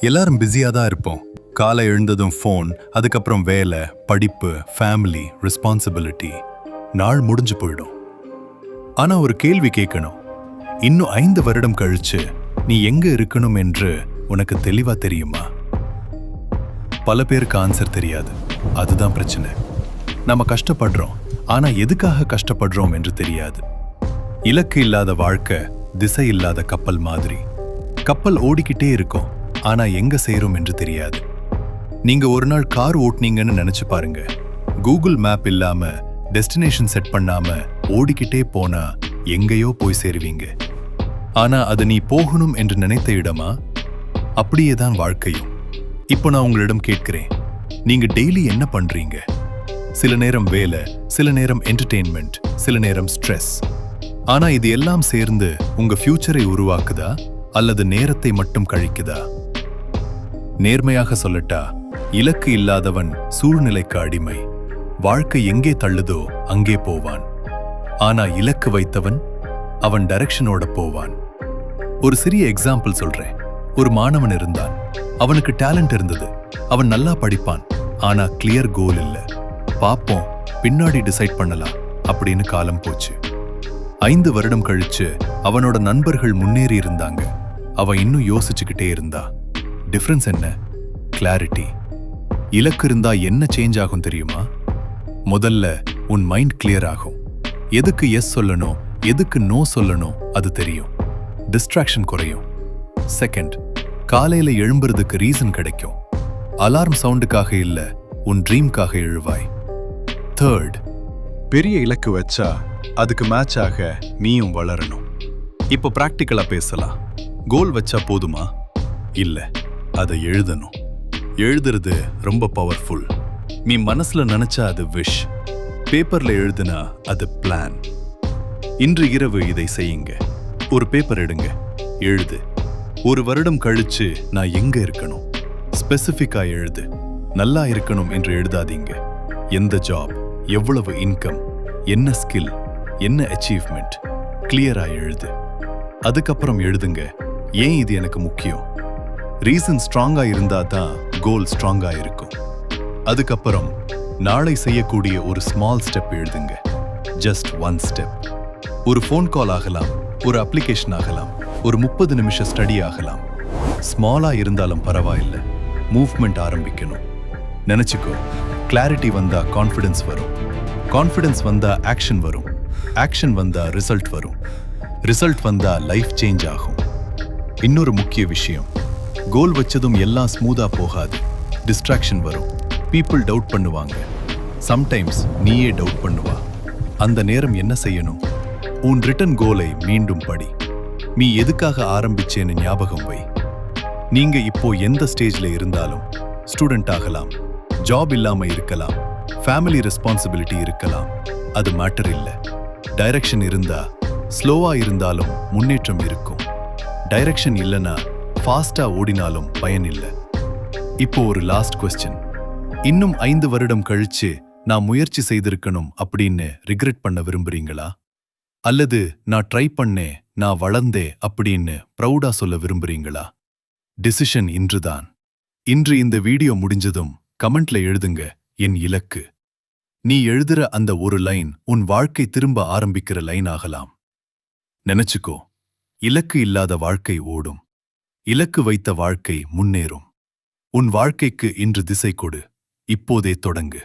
எல்லாரும் பிஸியாக தான் இருப்போம். காலை எழுந்ததும் ஃபோன், அதுக்கப்புறம் வேலை, படிப்பு, ஃபேமிலி, ரெஸ்பான்சிபிலிட்டி. நாள் முடிஞ்சு போயிடும். ஆனா ஒரு கேள்வி கேட்கணும். இன்னும் 5 வருடம் கழிச்சு நீ எங்க இருக்கணும் என்று உனக்கு தெளிவா தெரியுமா? பல பேருக்கு ஆன்சர் தெரியாது. அதுதான் பிரச்சனை. நம்ம கஷ்டப்படுறோம், ஆனா எதுக்காக கஷ்டப்படுறோம் என்று தெரியாது. இலக்கு இல்லாத வாழ்க்கை திசை இல்லாத கப்பல் மாதிரி. கப்பல் ஓடிக்கிட்டே இருக்கும், ஆனா எங்க சேரும் என்று தெரியாது. நீங்க ஒரு நாள் கார் ஓட்டுனீங்கன்னு நினைச்சு பாருங்க. கூகுள் மேப் இல்லாம, டெஸ்டினேஷன் செட் பண்ணாம ஓடிக்கிட்டே போனா எங்கேயோ போய் சேருவீங்க. ஆனா அது நீ போகணும் என்று நினைத்த இடமா? அப்படியே தான் வாழ்க்கையும். இப்போ நான் உங்களிடம் கேட்கிறேன், நீங்க டெய்லி என்ன பண்றீங்க? சில நேரம் வேலை, சில நேரம் என்டர்டெயின்மெண்ட், சில நேரம் ஸ்ட்ரெஸ். ஆனா இது எல்லாம் சேர்ந்து உங்க ஃபியூச்சரை உருவாக்குதா அல்லது நேரத்தை மட்டும் கழிக்குதா? நேர்மையாக சொல்லட்டா, இலக்கு இல்லாதவன் சூழ்நிலைக்கு அடிமை. வாழ்க்கை எங்கே தள்ளுதோ அங்கே போவான். ஆனா இலக்கு வைத்தவன் அவன் டைரக்ஷனோட போவான். ஒரு சிறிய எக்ஸாம்பிள் சொல்றேன். ஒரு மாணவன் இருந்தான். அவனுக்கு டேலண்ட் இருந்தது. அவன் நல்லா படிப்பான். ஆனா கிளியர் கோல் இல்ல. பாப்போம், பின்னாடி டிசைட் பண்ணலாம் அப்படின்னு காலம் போச்சு. 5 வருடம் கழிச்சு அவனோட நண்பர்கள் முன்னேறி இருந்தாங்க. அவன் இன்னும் யோசிச்சுக்கிட்டே இருந்தா. டிஃபரன்ஸ் என்ன? கிளாரிட்டி. இலக்கு இருந்தா என்ன சேஞ்ச் ஆகும் தெரியுமா? முதல்ல உன் மைண்ட் கிளியர் ஆகும். எதுக்கு எஸ் சொல்லணும், எதுக்கு நோ சொல்லணும் அது தெரியும். டிஸ்ட்ராக்ஷன் குறையும். செகண்ட், காலையில எழும்புறதுக்கு ரீசன் கிடைக்கும். அலார்ம் சவுண்டுக்காக இல்ல, உன் ட்ரீம்காக எழுவாய். தேர்ட், பெரிய இலக்கு வச்சா அதுக்கு மேட்ச் ஆக நீயும் வளரணும். இப்போ பிராக்டிக்கலா பேசலாம். கோல் வச்சா போதுமா? இல்ல, அதை எழுதணும். எழுதுறது ரொம்ப பவர்ஃபுல். நீ மனசுல நினைச்சா அது விஷ், பேப்பர்ல எழுதுனா அது பிளான். இன்று இரவு இதை செய்யுங்க. ஒரு பேப்பர் எடுங்க, எழுது. 1 வருடம் கழிச்சு நான் எங்க இருக்கணும்? ஸ்பெசிஃபிக்கா எழுது. நல்லா இருக்கணும் என்று எழுதாதீங்க. எந்த ஜாப், எவ்வளவு இன்கம், என்ன ஸ்கில், என்ன அச்சீவ்மெண்ட், கிளியரா எழுது. அதுக்கப்புறம் எழுதுங்க, ஏன் இது எனக்கு முக்கியம்? ரீசன் ஸ்ட்ராங்கா இருந்தா தான் கோல் ஸ்ட்ராங்கா இருக்கும். அதுக்கப்புறம் நாளை செய்யக்கூடிய ஒரு ஸ்மால் ஸ்டெப் எழுதுங்க. Just 1 step. ஒரு ஃபோன் கால் ஆகலாம், ஒரு அப்ளிகேஷன் ஆகலாம், ஒரு 30 நிமிஷ ஸ்டடி ஆகலாம். ஸ்மாலா இருந்தாலும் பரவாயில்லை, மூவ்மெண்ட் ஆரம்பிக்கணும். நினைச்சுக்கோ, கிளாரிட்டி வந்தா கான்ஃபிடன்ஸ் வரும். கான்ஃபிடன்ஸ் வந்தா ஆக்ஷன் வரும். ஆக்ஷன் வந்தா ரிசல்ட் வரும். ரிசல்ட் வந்தா லைஃப் சேஞ்ச் ஆகும். இன்னொரு முக்கிய விஷயம், கோல் வச்சதும் எல்லாம் ஸ்மூதா போகாது. டிஸ்ட்ராக்ஷன் வரும். பீப்புள் டவுட் பண்ணுவாங்க. சம்டைம்ஸ் நீயே டவுட் பண்ணுவா. அந்த நேரம் என்ன செய்யணும்? உன் ரிட்டன் கோலை மீண்டும் படி. நீ எதுக்காக ஆரம்பிச்சேன்னு ஞாபகம் வை. நீங்க இப்போ எந்த ஸ்டேஜ்ல இருந்தாலும், ஸ்டூடெண்ட் ஆகலாம், ஜாப் இல்லாம இருக்கலாம், ஃபேமிலி ரெஸ்பான்சிபிலிட்டி இருக்கலாம், அது மேட்டர் இல்லை. டைரக்ஷன் இருந்தா, ஸ்லோவா இருந்தாலும் முன்னேற்றம் இருக்கும். டைரக்ஷன் இல்லைன்னா ஃபாஸ்டா ஓடினாலும் பயன் இல்லை. இப்போ ஒரு லாஸ்ட் கொஸ்டின். இன்னும் 5 வருடம் கழிச்சு நான் முயற்சி செய்திருக்கணும் அப்படின்னு ரிக்ரெட் பண்ண விரும்புறீங்களா? அல்லது நான் ட்ரை பண்ணேன், நான் வளர்ந்தே அப்படின்னு ப்ரௌடா சொல்ல விரும்புறீங்களா? டிசிஷன் இன்றுதான். இன்று இந்த வீடியோ முடிஞ்சதும் கமெண்ட்ல எழுதுங்க, என் இலக்கு. நீ எழுதுற அந்த ஒரு லைன் உன் வாழ்க்கை திரும்ப ஆரம்பிக்கிற லைன் ஆகலாம். நினைச்சுக்கோ, இலக்கு இல்லாத வாழ்க்கை ஓடும். இலக்கு வைத்த வாழ்க்கை முன்னேறும். உன் வாழ்க்கைக்கு இன்று திசை கொடு. இப்போதே தொடங்கு.